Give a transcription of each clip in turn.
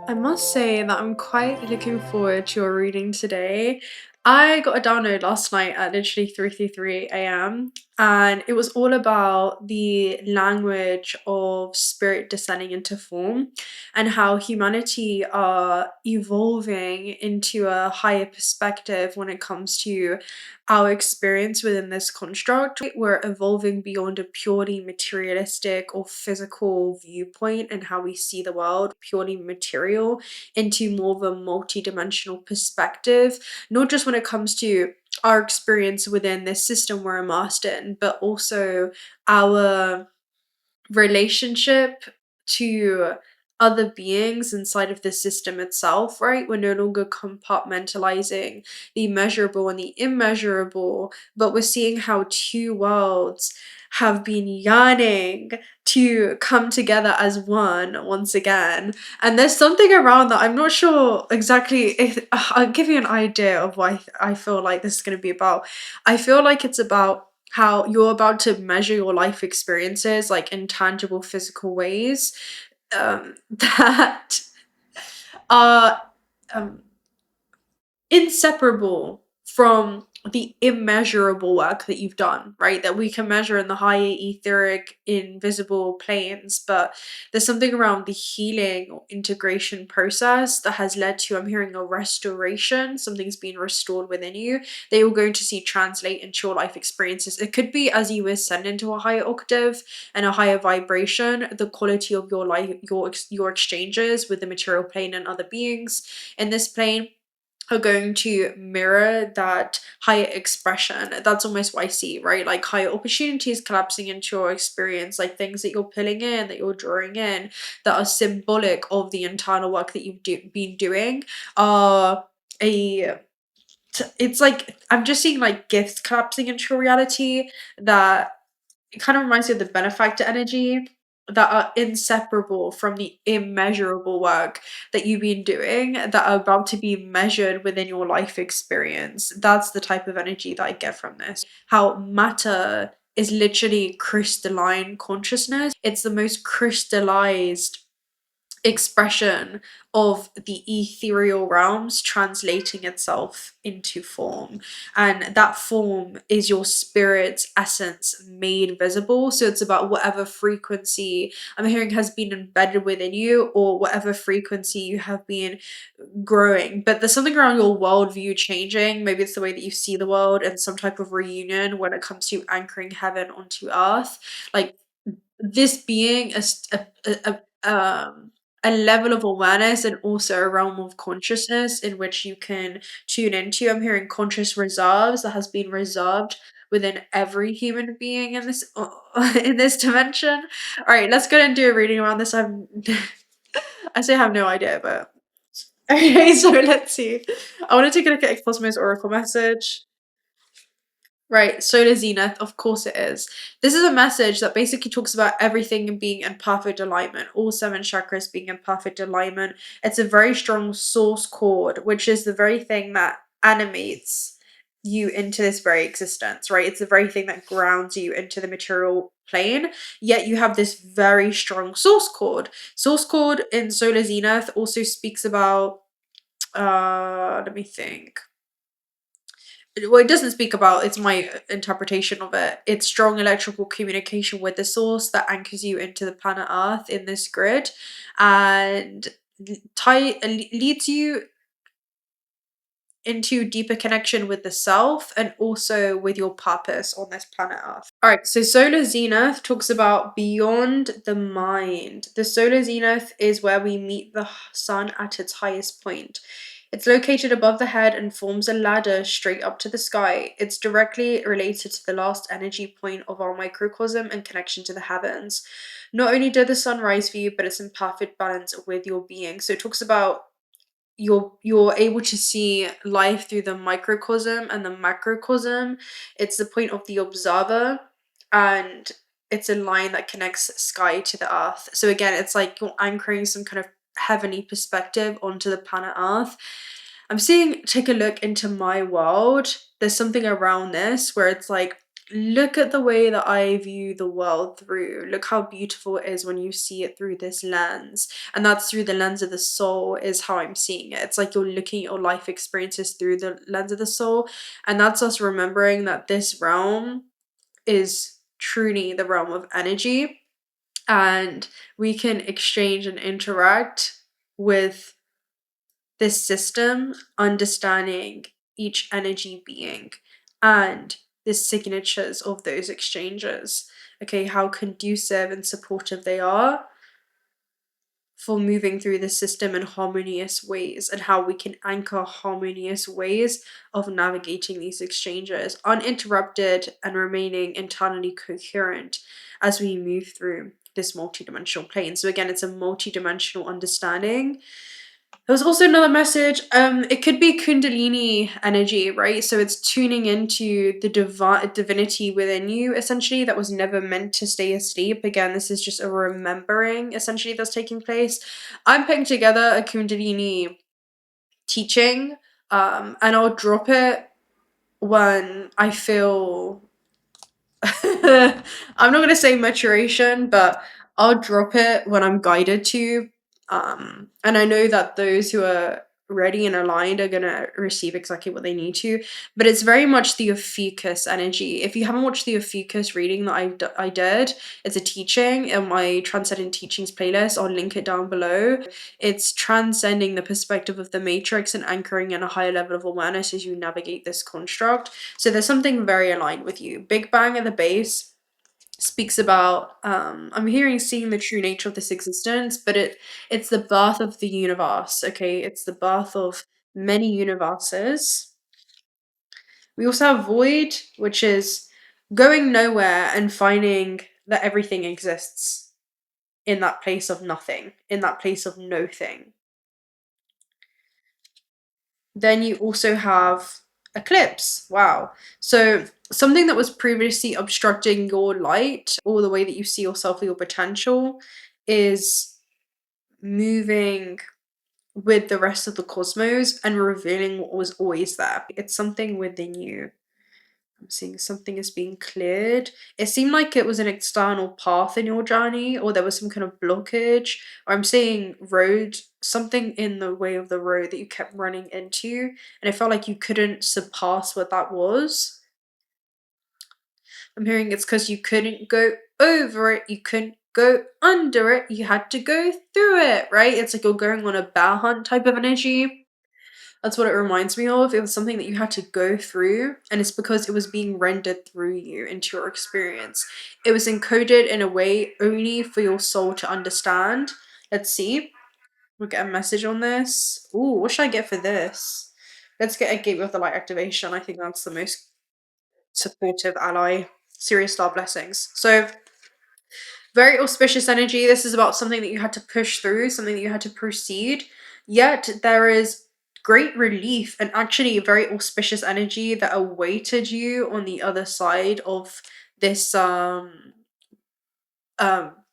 I must say that I'm quite looking forward to your reading today. I got a download last night at literally 3:33 a.m. and it was all about the language of spirit descending into form and how humanity are evolving into a higher perspective when it comes to our experience within this construct. We're evolving beyond a purely materialistic or physical viewpoint and how we see the world, purely material, into more of a multi-dimensional perspective, not just when it comes to our experience within this system we're immersed in, but also our relationship to other beings inside of the system itself, right? We're no longer compartmentalizing the measurable and the immeasurable, but we're seeing how two worlds have been yearning to come together as one once again. And there's something around that. I'm not sure exactly if I'll give you an idea of why I feel like this is going to be about. I feel like it's about how you're about to measure your life experiences like in tangible physical ways that are um, inseparable from the immeasurable work that you've done, right? That we can measure in the higher etheric, invisible planes, but there's something around the healing or integration process that has led to, I'm hearing, a restoration. Something's been restored within you that you're going to see translate into your life experiences. It could be as you ascend into a higher octave and a higher vibration, the quality of your life, your exchanges with the material plane and other beings in this plane are going to mirror that higher expression. That's almost what I see, right? Like higher opportunities collapsing into your experience, like things that you're pulling in, that you're drawing in, that are symbolic of the internal work that you've been doing, are a it's like I'm just seeing like gifts collapsing into your reality that it kind of reminds me of the benefactor energy that are inseparable from the immeasurable work that you've been doing that are about to be measured within your life experience. That's the type of energy that I get from this. How matter is literally crystalline consciousness. It's the most crystallized expression of the ethereal realms translating itself into form, and that form is your spirit's essence made visible. So it's about whatever frequency I'm hearing has been embedded within you, or whatever frequency you have been growing. But there's something around your worldview changing. Maybe it's the way that you see the world, and some type of reunion when it comes to anchoring heaven onto earth, like this being a level of awareness and also a realm of consciousness in which you can tune into. I'm hearing conscious reserves that has been reserved within every human being in this in this dimension. All right, let's go and do a reading around this. I say I have no idea, but okay. So let's see. I want to take a look at Cosmos Oracle message. Right, solar zenith, of course it is. This is a message that basically talks about everything being in perfect alignment, all seven chakras being in perfect alignment. It's a very strong source chord, which is the very thing that animates you into this very existence, right? It's the very thing that grounds you into the material plane. Yet you have this very strong source chord. Source chord in solar zenith also speaks about, let me think. Well, it doesn't speak about, it's my interpretation of it. It's strong electrical communication with the source that anchors you into the planet Earth in this grid, and leads you into deeper connection with the self and also with your purpose on this planet Earth. All right, so solar zenith talks about beyond the mind. The solar zenith is where we meet the sun at its highest point. It's located above the head and forms a ladder straight up to the sky. It's directly related to the last energy point of our microcosm and connection to the heavens. Not only does the sun rise for you, but it's in perfect balance with your being. So it talks about you're able to see life through the microcosm and the macrocosm. It's the point of the observer, and it's a line that connects sky to the earth. So again, it's like you're anchoring some kind of heavenly perspective onto the planet earth. I'm seeing, take a look into my world. There's something around this where it's like look at the way that I view the world through. Look how beautiful it is when you see it through this lens. And that's through the lens of the soul, is how I'm seeing it. It's like you're looking at your life experiences through the lens of the soul. And that's us remembering that this realm is truly the realm of energy. And we can exchange and interact with this system, understanding each energy being and the signatures of those exchanges. Okay, how conducive and supportive they are for moving through the system in harmonious ways, and how we can anchor harmonious ways of navigating these exchanges uninterrupted and remaining internally coherent as we move through this multidimensional plane. So again, it's a multidimensional understanding. There was also another message. It could be Kundalini energy, right? So it's tuning into the divinity within you, essentially, that was never meant to stay asleep. Again, this is just a remembering, essentially, that's taking place. I'm putting together a Kundalini teaching, and I'll drop it when I feel I'm not gonna say maturation, but I'll drop it when I'm guided to. And I know that those who are ready and aligned are gonna receive exactly what they need to. But it's very much the Ophiuchos energy. If you haven't watched the Ophiuchos reading that I did, it's a teaching in my Transcendent Teachings playlist. I'll link it down below. It's transcending the perspective of the matrix and anchoring in a higher level of awareness as you navigate this construct. So there's something very aligned with you. Big Bang at the base speaks about I'm hearing seeing the true nature of this existence, but it's the birth of the universe, okay? It's the birth of many universes. We also have void, which is going nowhere and finding that everything exists in that place of nothing, in that place of no thing. Then you also have eclipse. Wow. So something that was previously obstructing your light or the way that you see yourself or your potential is moving with the rest of the cosmos and revealing what was always there. It's something within you. I'm seeing something is being cleared. It seemed like it was an external path in your journey, or there was some kind of blockage. Or I'm seeing road, something in the way of the road that you kept running into, and it felt like you couldn't surpass what that was. I'm hearing it's because you couldn't go over it, you couldn't go under it, you had to go through it, right? It's like you're going on a bear hunt type of energy. That's what it reminds me of. It was something that you had to go through, and it's because it was being rendered through you into your experience. It was encoded in a way only for your soul to understand. Let's see. We'll get a message on this. Ooh, what should I get for this? Let's get a Gateway of the Light activation. I think that's the most supportive ally. Serious star blessings. So, very auspicious energy. This is about something that you had to push through, something that you had to proceed. Yet there is great relief and actually a very auspicious energy that awaited you on the other side of this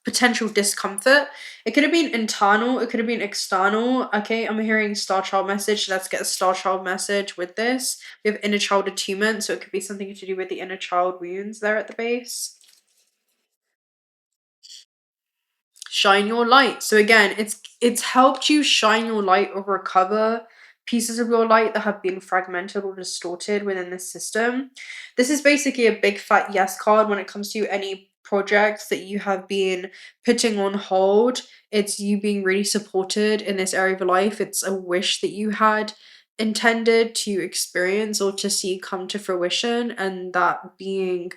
potential discomfort. It could have been internal, it could have been external. Okay, I'm hearing star child message. Let's get a star child message with this. We have inner child attunement, so it could be something to do with the inner child wounds there at the base. Shine your light. So again, it's helped you shine your light or recover pieces of your light that have been fragmented or distorted within this system. This is basically a big fat yes card when it comes to any projects that you have been putting on hold. It's you being really supported in this area of your life. It's a wish that you had intended to experience or to see come to fruition, and that being,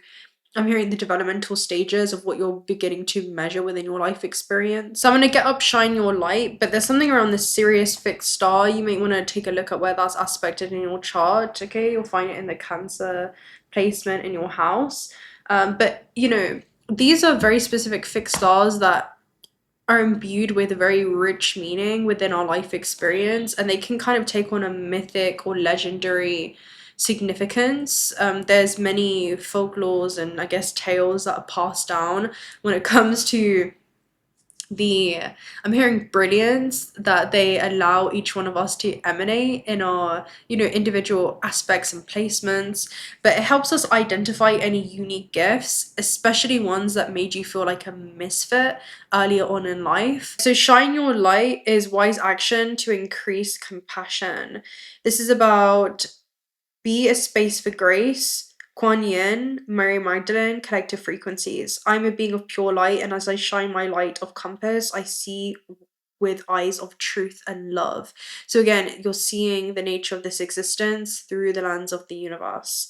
I'm hearing the developmental stages of what you're beginning to measure within your life experience. So I'm going to get up shine your light, but there's something around this Sirius fixed star. You may want to take a look at where that's aspected in your chart, okay? You'll find it in the Cancer placement in your house. But, you know, these are very specific fixed stars that are imbued with a very rich meaning within our life experience, and they can kind of take on a mythic or legendary significance. There's many folklores and I guess tales that are passed down when it comes to the I'm hearing brilliance that they allow each one of us to emanate in our, individual aspects and placements, but it helps us identify any unique gifts, especially ones that made you feel like a misfit earlier on in life. So shine your light is wise action to increase compassion. This is about be a space for grace. Kuan Yin, Mary Magdalene, collective frequencies. I'm a being of pure light, and as I shine my light of compass, I see with eyes of truth and love. So again, you're seeing the nature of this existence through the lens of the universe.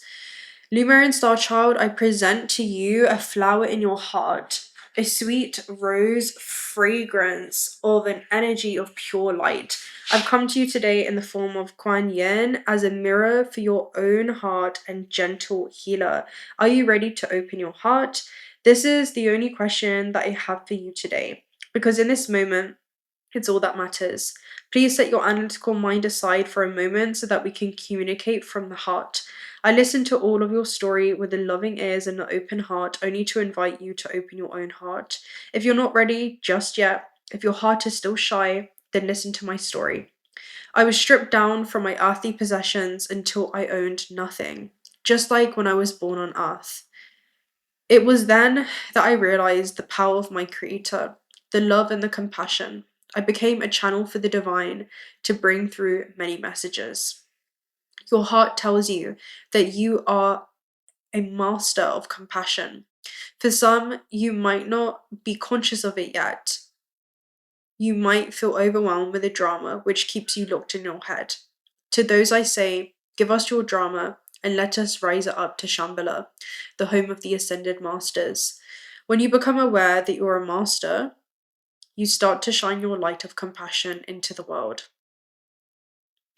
Lemurian Star Child, I present to you a flower in your heart, a sweet rose fragrance of an energy of pure light. I've come to you today in the form of Kuan Yin as a mirror for your own heart and gentle healer. Are you ready to open your heart? This is the only question that I have for you today, because in this moment, it's all that matters. Please set your analytical mind aside for a moment so that we can communicate from the heart. I listen to all of your story with the loving ears and an open heart, only to invite you to open your own heart. If you're not ready just yet, if your heart is still shy, then listen to my story. I was stripped down from my earthly possessions until I owned nothing, just like when I was born on earth. It was then that I realized the power of my Creator, the love and the compassion. I became a channel for the divine to bring through many messages. Your heart tells you that you are a master of compassion. For some, you might not be conscious of it yet. You might feel overwhelmed with the drama which keeps you locked in your head. To those I say, give us your drama and let us rise it up to Shambhala, the home of the ascended masters. When you become aware that you're a master, you start to shine your light of compassion into the world.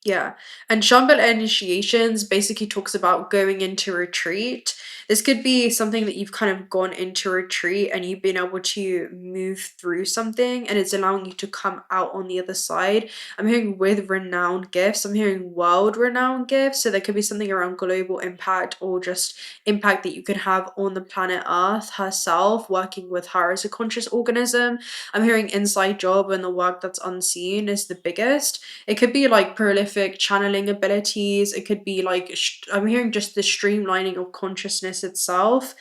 Yeah. And Shambhala initiations basically talks about going into retreat. This could be something that you've kind of gone into retreat and you've been able to move through something and it's allowing you to come out on the other side. I'm hearing with renowned gifts, I'm hearing world renowned gifts. So there could be something around global impact or just impact that you could have on the planet Earth herself, working with her as a conscious organism. I'm hearing inside job and the work that's unseen is the biggest. It could be like prolific channeling abilities. It could be like I'm hearing just the streamlining of consciousness itself,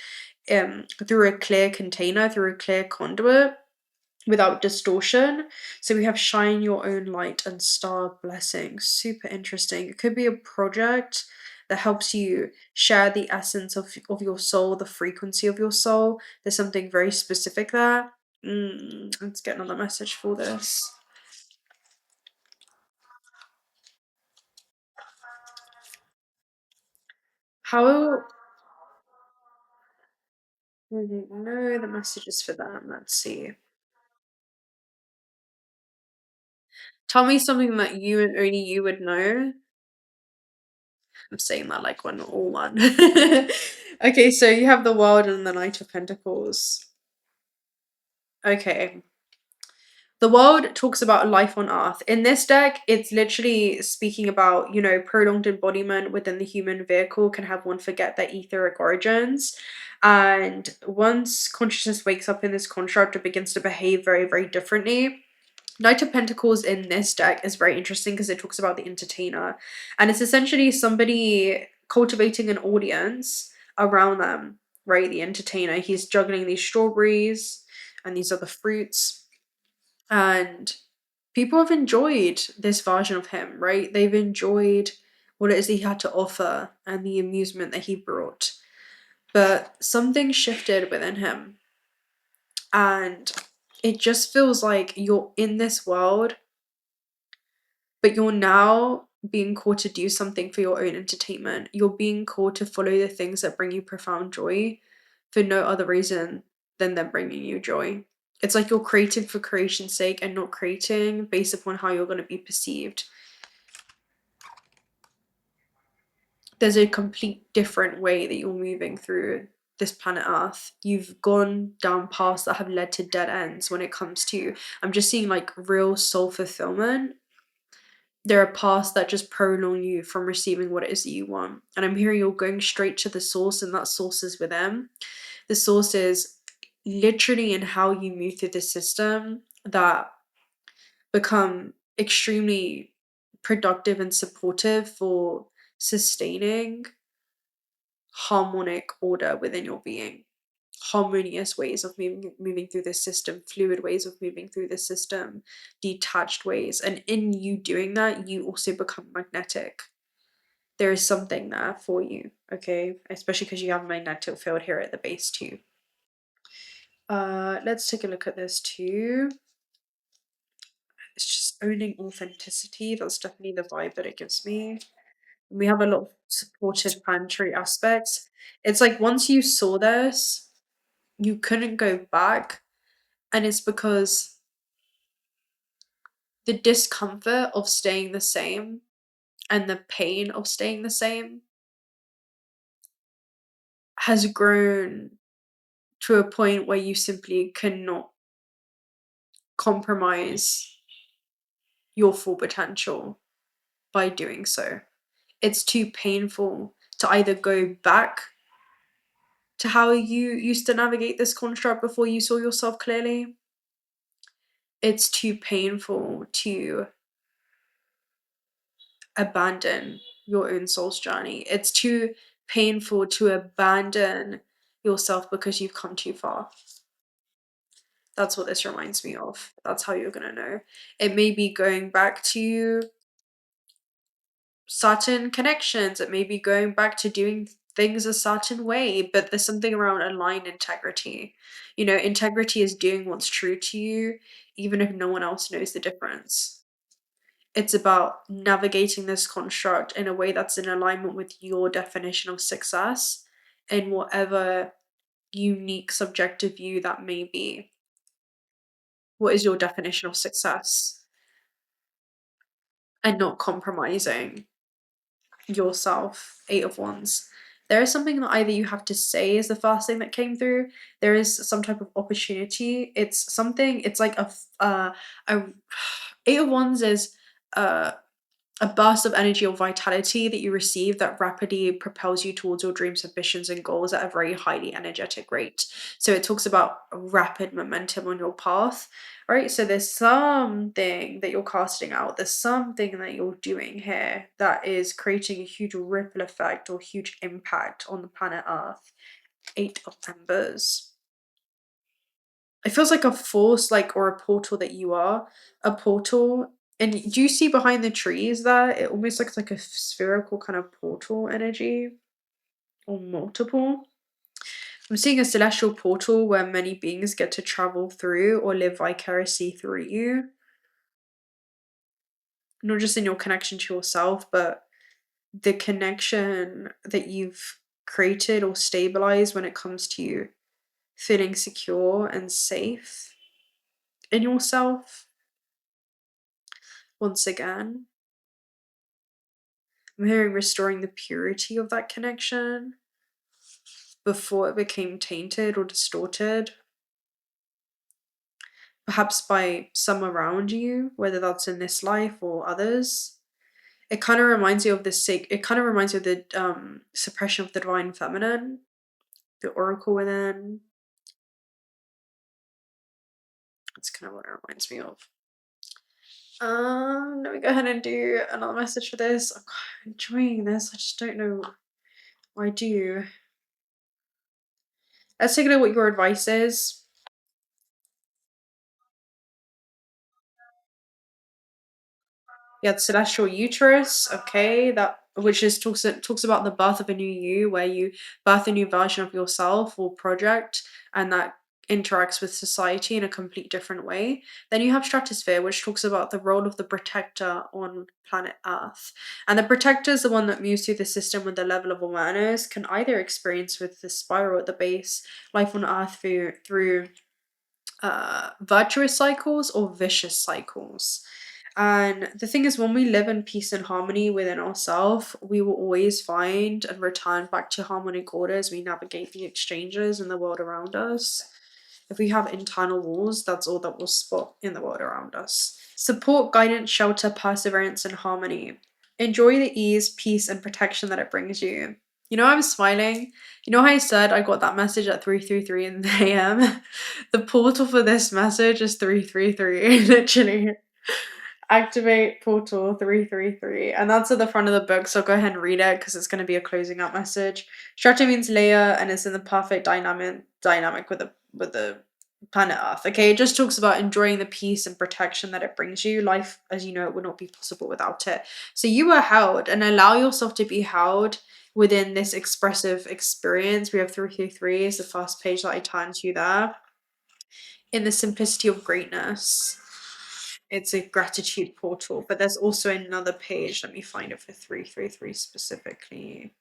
through a clear container, through a clear conduit, without distortion. So we have shine your own light and star blessing. Super interesting. It could be a project that helps you share the essence of your soul, the frequency of your soul. There's something very specific there. Let's get another message for this. How no, the messages for them. Let's see. Tell me something that you and only you would know. I'm saying that like one all one. Okay, so you have the world and the Knight of Pentacles. Okay. The world talks about life on earth. In this deck, it's literally speaking about, prolonged embodiment within the human vehicle can have one forget their etheric origins. And once consciousness wakes up in this construct, it begins to behave very, very differently. Knight of Pentacles in this deck is very interesting because it talks about the entertainer. And it's essentially somebody cultivating an audience around them, right? The entertainer. He's juggling these strawberries and these other fruits. And people have enjoyed this version of him, right? They've enjoyed what it is he had to offer and the amusement that he brought. But something shifted within him. And it just feels like you're in this world, but you're now being called to do something for your own entertainment. You're being called to follow the things that bring you profound joy for no other reason than them bringing you joy. It's like you're creating for creation's sake and not creating based upon how you're going to be perceived. There's a complete different way that you're moving through this planet Earth. You've gone down paths that have led to dead ends when it comes to, I'm just seeing like real soul fulfillment. There are paths that just prolong you from receiving what it is that you want. And I'm hearing you're going straight to the source, and that source is within. The source is literally in how you move through the system that become extremely productive and supportive for sustaining harmonic order within your being, harmonious ways of moving through this system, fluid ways of moving through this system, detached ways. And in you doing that, you also become magnetic. There is something there for you, okay? Especially because you have a magnetic field here at the base too. Let's take a look at this too. It's just owning authenticity. That's definitely the vibe that it gives me. We have a lot of supportive planetary aspects. It's like once you saw this, you couldn't go back. And it's because the discomfort of staying the same and the pain of staying the same has grown to a point where you simply cannot compromise your full potential by doing so. It's too painful to either go back to how you used to navigate this construct before you saw yourself clearly. It's too painful to abandon your own soul's journey. It's too painful to abandon yourself because you've come too far. That's what this reminds me of. That's how you're gonna know. It may be going back to certain connections, it may be going back to doing things a certain way, but there's something around aligned integrity. You know, integrity is doing what's true to you, even if no one else knows the difference. It's about navigating this construct in a way that's in alignment with your definition of success in whatever unique subjective view that may be. What is your definition of success? And not compromising yourself. Eight of Wands. There is something that either you have to say is the first thing that came through. There is some type of opportunity. It's something. It's like a Eight of Wands is uh a burst of energy or vitality that you receive that rapidly propels you towards your dreams, ambitions, and goals at a very highly energetic rate. So it talks about rapid momentum on your path, right? So there's something that you're casting out, there's something that you're doing here that is creating a huge ripple effect or huge impact on the planet Earth. Eight of Embers. It feels like a force, like, or a portal that you are. A portal. And do you see behind the trees there? It almost looks like a spherical kind of portal energy. Or multiple. I'm seeing a celestial portal where many beings get to travel through or live vicariously through you. Not just in your connection to yourself, but the connection that you've created or stabilized when it comes to you feeling secure and safe in yourself. Once again, I'm hearing restoring the purity of that connection before it became tainted or distorted. Perhaps by some around you, whether that's in this life or others. It kind of reminds you of it kind of reminds you of the suppression of the divine feminine, the oracle within. That's kind of what it reminds me of. Let me go ahead and do another message for this. I'm enjoying this. I just don't know what I do. Let's take a look what your advice is. You had celestial uterus, okay, that which is talks about the birth of a new you, where you birth a new version of yourself or project, and that interacts with society in a complete different way. Then you have stratosphere, which talks about the role of the protector on planet Earth. And the protector is the one that moves through the system with the level of awareness, can either experience with the spiral at the base, life on Earth through virtuous cycles or vicious cycles. And the thing is, when we live in peace and harmony within ourselves, we will always find and return back to harmonic order as we navigate the exchanges in the world around us. If we have internal walls, that's all that we'll spot in the world around us. Support, guidance, shelter, perseverance, and harmony. Enjoy the ease, peace, and protection that it brings you. You know, I'm smiling. You know how I said I got that message at 3:33 in the AM? The portal for this message is 3:33, literally. Activate portal 3:33, and that's at the front of the book, so go ahead and read it because it's going to be a closing out message. Structure means layer, and it's in the perfect dynamic with the planet Earth. Okay, it just talks about enjoying the peace and protection that it brings you. Life, as you know, it would not be possible without it. So you are held, and allow yourself to be held within this expressive experience. We have 333 is the first page that I turned to there. In the simplicity of greatness. It's a gratitude portal, but there's also another page. Let me find it for 333 specifically.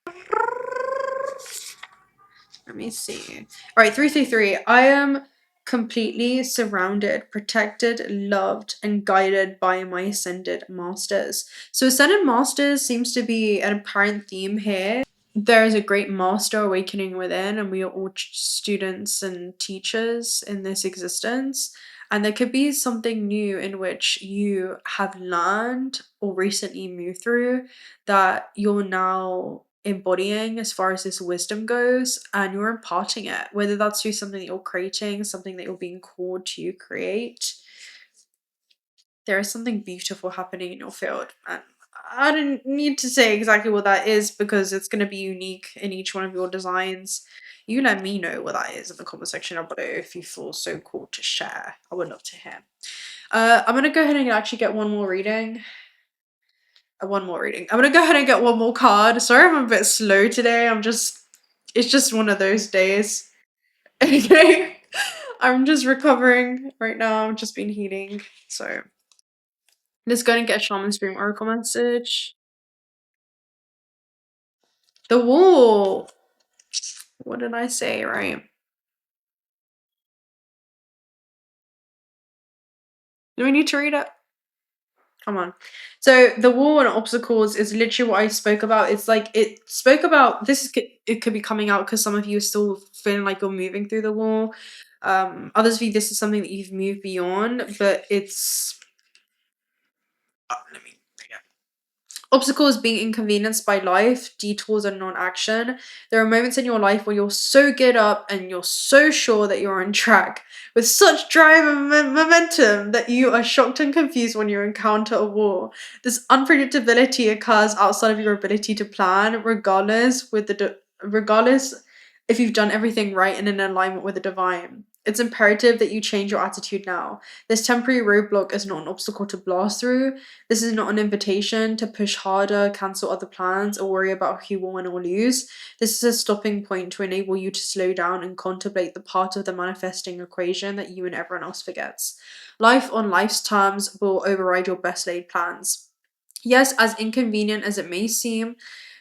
Let me see. All right, 333. I am completely surrounded, protected, loved, and guided by my ascended masters. So, ascended masters seems to be an apparent theme here. There is a great master awakening within, and we are all students and teachers in this existence. And there could be something new in which you have learned or recently moved through that you're now embodying as far as this wisdom goes, and you're imparting it, whether that's through something that you're creating, something that you're being called to create. There is something beautiful happening in your field, and I don't need to say exactly what that is because it's going to be unique in each one of your designs. You let me know what that is in the comment section down below if you feel so called to share. I would love to hear. I'm gonna go ahead and actually get one more reading. I'm gonna go ahead and get one more card. Sorry, I'm a bit slow today. It's just one of those days. Okay. I'm just recovering right now. I've just been healing. So let's go and get a Shaman Stream Oracle message. The wall. What did I say, right? Do we need to read it? Come on. So the wall and obstacles is literally what I spoke about. It's like it spoke about it could be coming out because some of you are still feeling like you're moving through the wall. Others of you, this is something that you've moved beyond, but it's let me read it. Obstacles being inconvenienced by life, detours and non-action. There are moments in your life where you're so geared up and you're so sure that you're on track with such drive and momentum that you are shocked and confused when you encounter a wall. This unpredictability occurs outside of your ability to plan, regardless if you've done everything right and in alignment with the divine. It's imperative that you change your attitude now. This temporary roadblock is not an obstacle to blast through. This is not an invitation to push harder, cancel other plans, or worry about who will win or lose. This is a stopping point to enable you to slow down and contemplate the part of the manifesting equation that you and everyone else forgets. Life on life's terms will override your best laid plans. Yes, as inconvenient as it may seem,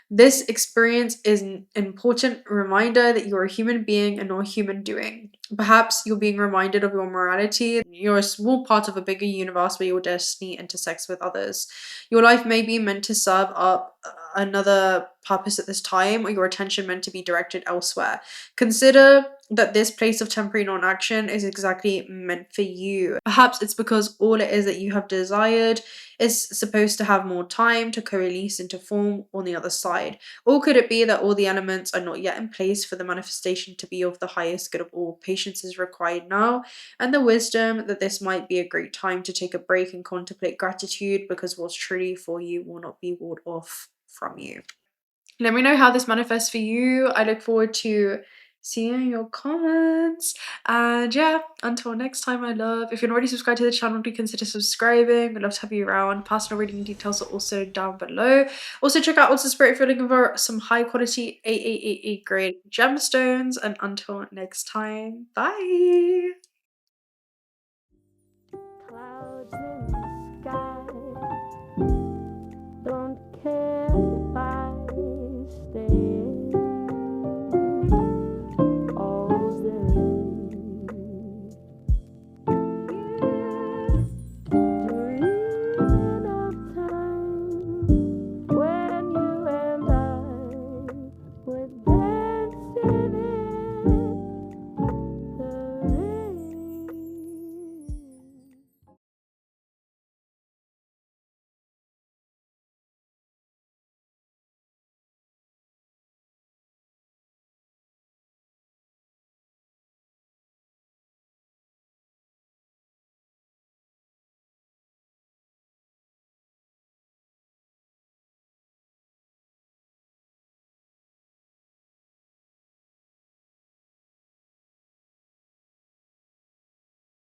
this experience is an important reminder that you're a human being and not a human doing. Perhaps you're being reminded of your morality. You're a small part of a bigger universe where your destiny intersects with others. Your life may be meant to serve up another purpose at this time, or your attention meant to be directed elsewhere. Consider that this place of temporary non-action is exactly meant for you. Perhaps it's because all it is that you have desired is supposed to have more time to coalesce into form on the other side. Or could it be that all the elements are not yet in place for the manifestation to be of the highest good of all? Patience is required now, and the wisdom that this might be a great time to take a break and contemplate gratitude because what's truly for you will not be walled off from you. Let me know how this manifests for you. I look forward to seeing your comments. And yeah, until next time, my love. If you're not already subscribed to the channel, do consider subscribing. We'd love to have you around. Personal reading details are also down below. Also, check out What's the Spirit if you're looking for some high quality AAAA grade gemstones. And until next time, bye. Clouds in